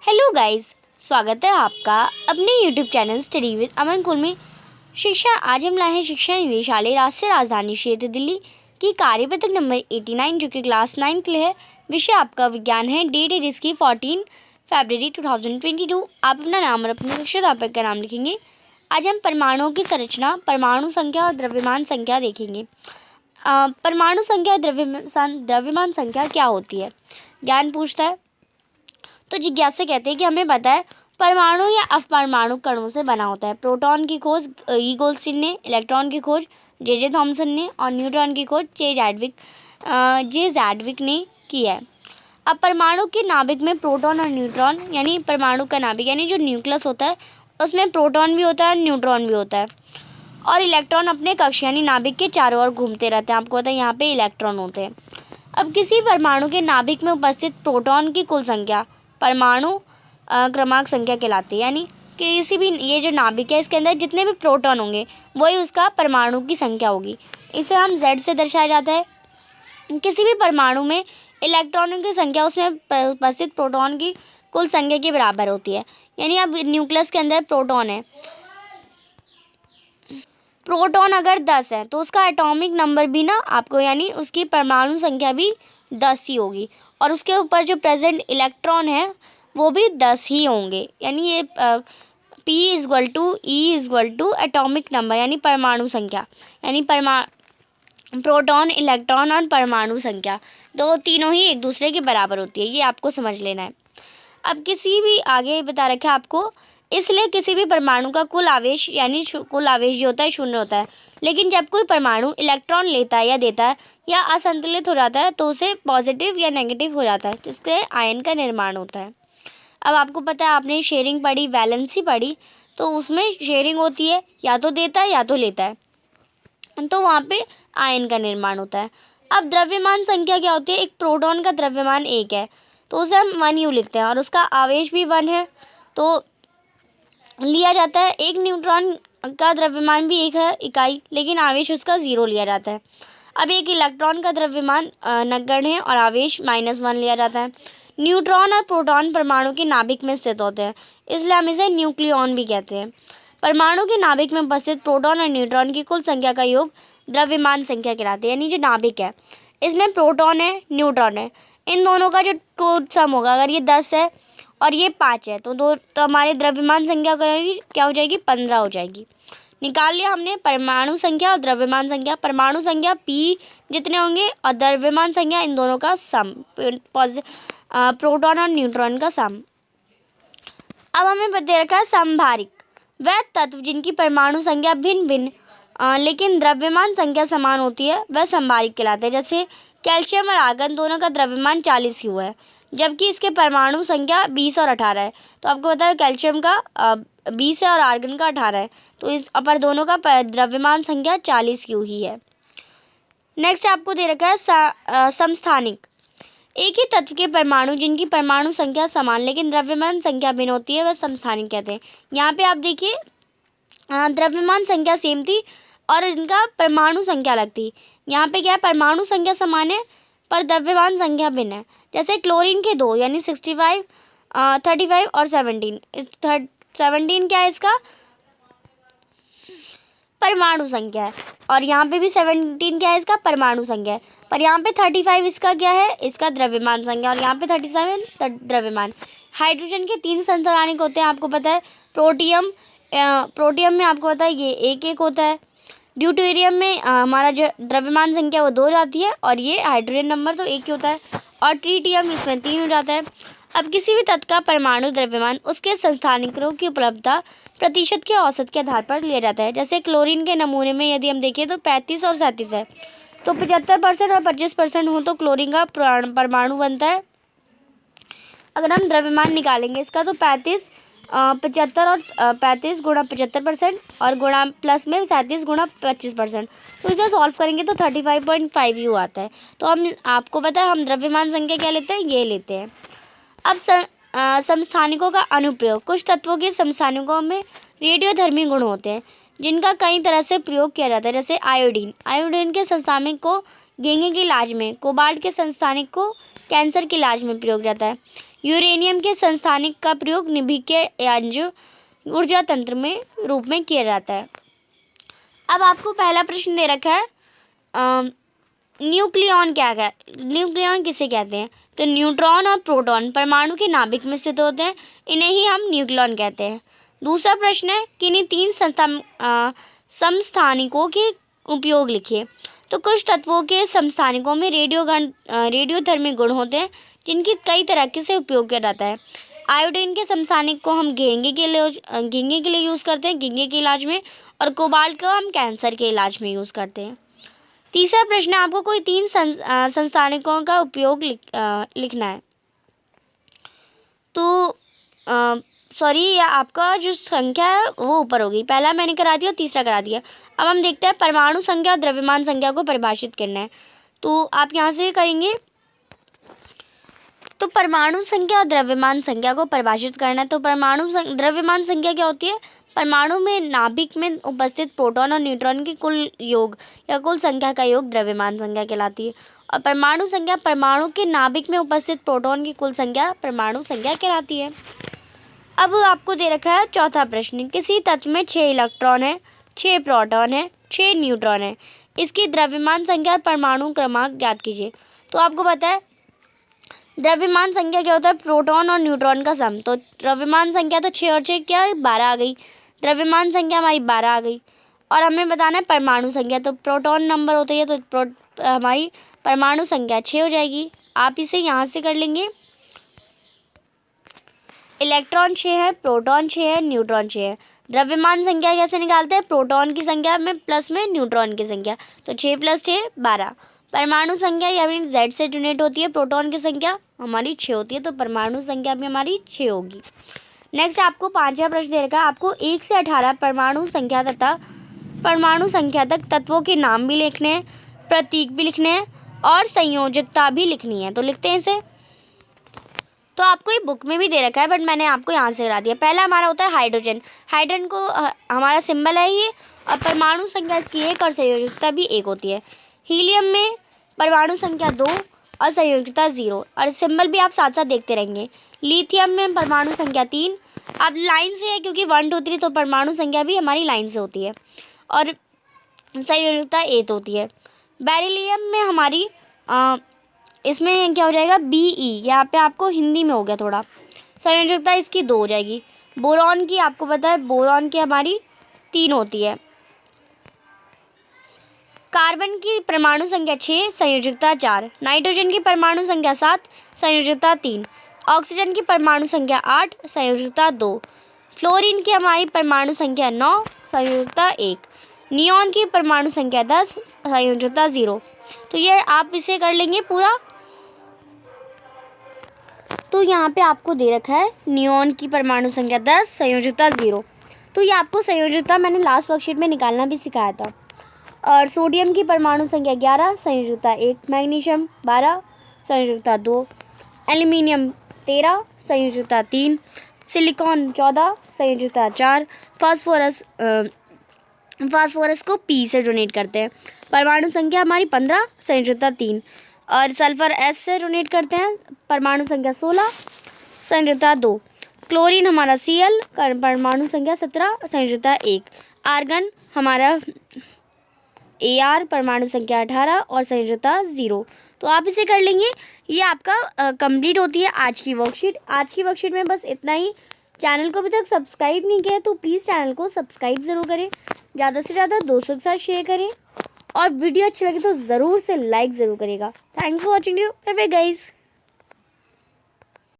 Hello guys, स्वागत है आपका अपने यूट्यूब चैनल स्टडी विद अमन कुल में। शिक्षा आज हम लाए हैं शिक्षा निदेशालय राष्ट्रीय राजधानी क्षेत्र दिल्ली की कार्यपत्रक नंबर 89 जो कि क्लास 9 के लिए है। विषय आपका विज्ञान है। डेट है जिसकी 14 फरवरी 2022। आप अपना नाम और अपने शिक्षाध्यापक का नाम लिखेंगे। आज हम परमाणुओं की संरचना, परमाणु संख्या और द्रव्यमान संख्या देखेंगे। परमाणु संख्या और द्रव्यमान संख्या क्या होती है, ज्ञान पूछता है। तो जिज्ञासा कहते हैं कि हमें पता है परमाणु या अपरमाणु कणों से बना होता है। प्रोटॉन की खोज ई गोल्डस्टीन ने, इलेक्ट्रॉन की खोज जे थॉमसन ने और न्यूट्रॉन की खोज जे जैडविक ने की है। अब परमाणु के नाभिक में प्रोटॉन और न्यूट्रॉन यानी परमाणु का नाभिक यानी जो न्यूक्लियस होता है उसमें प्रोटॉन भी होता है और न्यूट्रॉन भी होता है और इलेक्ट्रॉन अपने कक्ष यानी नाभिक के चारों ओर घूमते रहते हैं। आपको पता है यहाँ पे इलेक्ट्रॉन होते हैं। अब किसी परमाणु के नाभिक में उपस्थित प्रोटॉन की कुल संख्या परमाणु क्रमांक संख्या कहलाती है। यानी किसी भी ये जो नाभिक है इसके अंदर जितने भी प्रोटॉन होंगे वही उसका परमाणु की संख्या होगी। इसे हम Z से दर्शाया जाता है। किसी भी परमाणु में इलेक्ट्रॉनों की संख्या उसमें उपस्थित प्रोटॉन की कुल संख्या के बराबर होती है। यानी अब न्यूक्लियस के अंदर प्रोटॉन है, प्रोटॉन अगर 10 है तो उसका एटॉमिक नंबर भी ना आपको यानी उसकी परमाणु संख्या भी 10 ही होगी और उसके ऊपर जो प्रेजेंट इलेक्ट्रॉन है वो भी 10 ही होंगे। यानी ये P=E एटॉमिक नंबर यानी परमाणु संख्या यानी प्रोटॉन, इलेक्ट्रॉन और परमाणु संख्या दो तीनों ही एक दूसरे के बराबर होती है। ये आपको समझ लेना है। अब किसी भी आगे बता रखा है आपको, इसलिए किसी भी परमाणु का कुल आवेश यानी कुल आवेश जो होता है शून्य होता है। लेकिन जब कोई परमाणु इलेक्ट्रॉन लेता है या देता है या असंतुलित हो जाता है तो उसे पॉजिटिव या नेगेटिव हो जाता है, जिससे आयन का निर्माण होता है। अब आपको पता है आपने शेयरिंग पढ़ी, वैलेंसी पढ़ी, तो उसमें शेयरिंग होती है या तो देता है या तो लेता है, तो वहाँ पे आयन का निर्माण होता है। अब द्रव्यमान संख्या क्या होती है, एक प्रोटॉन का द्रव्यमान 1 है तो उसे हम 1U लिखते हैं और उसका आवेश भी 1 है तो लिया जाता है। एक न्यूट्रॉन का द्रव्यमान भी 1 है इकाई, लेकिन आवेश उसका 0 लिया जाता है। अब एक इलेक्ट्रॉन का द्रव्यमान नगण्य है और आवेश -1 लिया जाता है। न्यूट्रॉन और प्रोटॉन परमाणु के नाभिक में स्थित होते हैं, इसलिए हम इसे न्यूक्लियॉन भी कहते हैं। परमाणु के नाभिक में उपस्थित प्रोटॉन और न्यूट्रॉन की कुल संख्या का योग द्रव्यमान संख्या कहलाती है। यानी जो नाभिक है इसमें प्रोटॉन है, न्यूट्रॉन है, इन दोनों का जो सम होगा, अगर ये 10 है और ये 5 है तो हमारे द्रव्यमान संख्या क्या हो जाएगी, 15 हो जाएगी। निकाल लिया हमने परमाणु संख्या और द्रव्यमान संख्या। परमाणु संख्या P जितने होंगे और द्रव्यमान संख्या इन दोनों का सम, प्रोटॉन और न्यूट्रॉन का सम। अब हमें बता रखा है समभारिक वह तत्व जिनकी परमाणु संख्या भिन्न भिन्न लेकिन द्रव्यमान संख्या समान होती है वह समभारिक कहलाते हैं। जैसे कैल्शियम और आर्गन दोनों का द्रव्यमान 40 U है जबकि इसके परमाणु संख्या 20 और 18 है। तो आपको पता है कैल्शियम का 20 है और आर्गन का 18 है, तो इस पर दोनों का द्रव्यमान संख्या 40 U ही है। नेक्स्ट आपको दे रखा है समस्थानिक, एक ही तत्व के परमाणु जिनकी परमाणु संख्या समान लेकिन द्रव्यमान संख्या भिन्न होती है वह समस्थानिक कहते हैं। यहाँ पे आप देखिए द्रव्यमान संख्या सेम थी और इनका परमाणु संख्या अलग थी। यहाँ पे क्या है, परमाणु संख्या समान है पर द्रव्यमान संख्या भिन्न है। जैसे क्लोरीन के 2 यानी 65, 35 और 17। 17 क्या है, इसका परमाणु संख्या है और यहाँ पे भी 17 क्या है, इसका परमाणु संख्या है। पर यहाँ पे 35 इसका क्या है, इसका द्रव्यमान संख्या, और यहाँ पे 37 द्रव्यमान। हाइड्रोजन के 3 समस्थानिक होते हैं, आपको पता है। प्रोटियम में आपको पता है ये 1 होता है। ड्यूटेरियम में हमारा जो द्रव्यमान संख्या वो 2 हो जाती है और ये हाइड्रोजन नंबर तो 1 ही होता है। और ट्रीटियम इसमें 3 हो जाता है। अब किसी भी तत्व का परमाणु द्रव्यमान उसके समस्थानिकों की उपलब्धता प्रतिशत के औसत के आधार पर लिया जाता है। जैसे क्लोरीन के नमूने में यदि हम देखें तो 35 और 37 है, तो 75% और 25% हो तो क्लोरीन का परमाणु बनता है। अगर हम द्रव्यमान निकालेंगे इसका तो 75 और 35 गुणा 75% और गुणा प्लस में 37 गुणा 25%, तो इसे सॉल्व करेंगे तो 35.5 U आता है। तो हम आपको पता है हम द्रव्यमान संख्या क्या लेते हैं, ये लेते हैं। अब समस्थानिकों का अनुप्रयोग, कुछ तत्वों के समस्थानिकों में रेडियोधर्मी गुण होते हैं जिनका कई तरह से प्रयोग किया जाता है। जैसे आयोडीन के समस्थानिक को गेंगे के इलाज में, कोबाल्ट के समस्थानिक को कैंसर के इलाज में प्रयोग जाता है। यूरेनियम के संस्थानिक का प्रयोग नाभिकीय यानी ऊर्जा तंत्र में रूप में किया जाता है। अब आपको पहला प्रश्न दे रखा है न्यूक्लियॉन क्या है, न्यूक्लियॉन किसे कहते हैं? तो न्यूट्रॉन और प्रोटॉन परमाणु के नाभिक में स्थित होते हैं, इन्हें ही हम न्यूक्लियॉन कहते हैं। दूसरा प्रश्न है किन्हीं तीन समस्थानिकों के उपयोग लिखिए। तो कुछ तत्वों के समस्थानिकों में रेडियोधर्मी गुण होते हैं जिनकी कई तरीके से उपयोग किया जाता है। आयोडीन के समस्थानिक को हम घेंगे के लिए यूज़ करते हैं, घेंगे के इलाज में, और कोबाल्ट को हम कैंसर के इलाज में यूज़ करते हैं। तीसरा प्रश्न आपको कोई तीन समस्थानिकों का उपयोग लिखना है। तो सॉरी, आपका जो संख्या है वो ऊपर होगी, पहला मैंने करा दिया और तीसरा करा दिया। अब हम देखते हैं परमाणु संख्या और द्रव्यमान संख्या को परिभाषित करना है। तो आप यहाँ से करेंगे, तो परमाणु संख्या और द्रव्यमान संख्या को परिभाषित करना है। तो द्रव्यमान संख्या क्या होती है? परमाणु में नाभिक में उपस्थित प्रोटॉन और न्यूट्रॉन की कुल योग या कुल संख्या का योग द्रव्यमान संख्या कहलाती है। और परमाणु संख्या परमाणु के नाभिक में उपस्थित प्रोटॉन की कुल संख्या परमाणु संख्या कहलाती है। अब आपको दे रखा है चौथा प्रश्न, किसी तत्व में 6 इलेक्ट्रॉन है, 6 प्रोटॉन है, 6 न्यूट्रॉन है, इसकी द्रव्यमान संख्या और परमाणु क्रमांक ज्ञात कीजिए। तो आपको पता है द्रव्यमान संख्या क्या होता है? प्रोटॉन और न्यूट्रॉन का सम। तो द्रव्यमान संख्या तो 6 और 6 क्या है? 12 आ गई। द्रव्यमान संख्या हमारी 12 आ गई। और हमें बताना है परमाणु संख्या, तो प्रोटॉन नंबर होती है तो हमारी परमाणु संख्या 6 हो जाएगी। आप इसे यहाँ से कर लेंगे, इलेक्ट्रॉन 6 है, प्रोटॉन 6 है, न्यूट्रॉन 6 है। द्रव्यमान संख्या कैसे निकालते हैं? प्रोटॉन की संख्या में प्लस में न्यूट्रॉन की संख्या, तो 6 + 6 12। परमाणु संख्या यानी Z से यूनिट होती है, प्रोटॉन की संख्या हमारी 6 होती है, तो परमाणु संख्या भी हमारी 6 होगी। नेक्स्ट आपको 5वां प्रश्न दे रखा है, आपको 1 से 18 परमाणु संख्या तथा परमाणु संख्या तक तत्वों के नाम भी लिखने हैं, प्रतीक भी लिखने हैं और संयोजकता भी लिखनी है। तो लिखते हैं इसे। तो आपको ये बुक में भी दे रखा है बट मैंने आपको यहाँ से करा दिया। पहला हमारा होता है हाइड्रोजन। हाइड्रोजन को हमारा सिंबल है ये, और परमाणु संख्या इसकी 1 और संयोजकता भी 1 होती है। हीलियम में परमाणु संख्या 2 और संयोजकता 0, और सिंबल भी आप साथ साथ देखते रहेंगे। लिथियम में परमाणु संख्या 3, अब लाइन से है क्योंकि 1 2 3, तो परमाणु संख्या भी हमारी लाइन से होती है और संयोजकता 8 होती है। बेरिलियम में हमारी इसमें क्या हो जाएगा? BE, यहाँ पे आपको हिंदी में हो गया थोड़ा, संयोजकता इसकी 2 हो जाएगी। बोरॉन की आपको पता है, बोरॉन की हमारी 3 होती है। कार्बन की परमाणु संख्या 6, संयोजकता 4। नाइट्रोजन की परमाणु संख्या 7, संयोजकता 3। ऑक्सीजन की परमाणु संख्या 8, संयोजकता 2। फ्लोरीन की हमारी परमाणु संख्या 9, संयोजकता 1। नियॉन की परमाणु संख्या 10, संयोजकता 0। तो ये आप इसे कर लेंगे पूरा। तो यहाँ पे आपको दे रखा है नियॉन की परमाणु संख्या 10, संयोजकता 0। तो ये आपको संयोजकता मैंने लास्ट वर्कशीट में निकालना भी सिखाया था। और सोडियम की परमाणु संख्या 11, संयोजकता 1। मैग्नीशियम 12, संयोजकता 2। एल्युमिनियम 13, संयोजकता 3। सिलिकॉन 14, संयोजकता 4। फास्फोरस को P से डोनेट करते हैं, परमाणु संख्या हमारी 15, संयोजकता 3। और सल्फर S से डोनेट करते हैं, परमाणु संख्या 16, संयोजकता 2। क्लोरीन हमारा Cl, परमाणु संख्या 17, संयोजकता 1। आर्गन हमारा Ar, परमाणु संख्या 18 और संयोजकता 0। तो आप इसे कर लेंगे। ये आपका कंप्लीट होती है आज की वर्कशीट। आज की वर्कशीट में बस इतना ही। चैनल को अभी तक सब्सक्राइब नहीं किया तो प्लीज़ चैनल को सब्सक्राइब ज़रूर करें, ज़्यादा से ज़्यादा दोस्तों के साथ शेयर करें, और वीडियो अच्छी लगे तो ज़रूर से लाइक ज़रूर करेगा। Thanks for watching you. Bye bye guys.